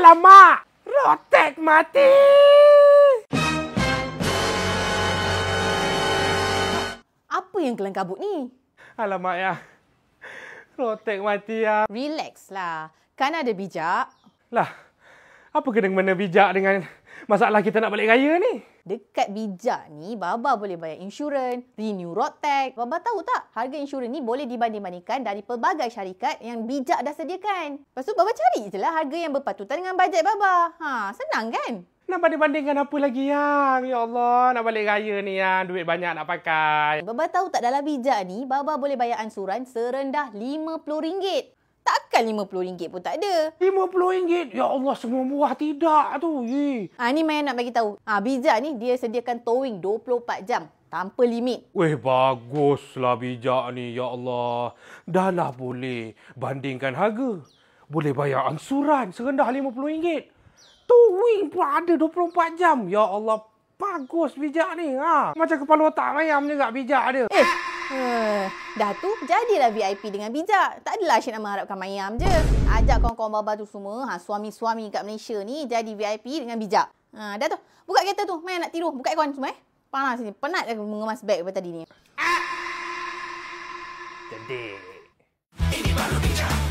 Alamak! Rotek mati! Apa yang kelang kabut ni? Alamak ya. Rotek mati ya. Relax lah. Kan ada bijak. Lah, apa kena-mena bijak dengan masalah kita nak balik raya ni? Dekat bijak ni, Baba boleh bayar insurans, renew road tax. Baba tahu tak, harga insurans ni boleh dibanding-bandingkan dari pelbagai syarikat yang bijak dah sediakan. Lepas tu Baba cari je lah harga yang berpatutan dengan bajet Baba. Senang kan? Nak banding-bandingkan apa lagi yang? Ya Allah, nak balik raya ni yang duit banyak nak pakai. Baba tahu tak dalam bijak ni, Baba boleh bayar ansuran serendah RM50. Takkan RM50 pun tak ada. RM50? Ya Allah, semua murah tidak tu. Ni Maya nak bagi tahu. Bijak ni dia sediakan towing 24 jam tanpa limit. Weh, baguslah bijak ni. Ya Allah. Dah lah boleh bandingkan harga. Boleh bayar ansuran serendah RM50. Towing pun ada 24 jam. Ya Allah, bagus bijak ni. Macam kepala otak mayam juga bijak dia. Dah tu, jadilah VIP dengan bijak. Tak adalah asyik nak mengharapkan mayam je. Ajak kawan-kawan Baba tu semua, suami-suami kat Malaysia ni jadi VIP dengan bijak. Dah tu, buka kereta tu. Maya nak tidur. Buka aircon semua Panas ni. Penat dah mengemas beg daripada tadi ni. Jadi. Ini baru bijak.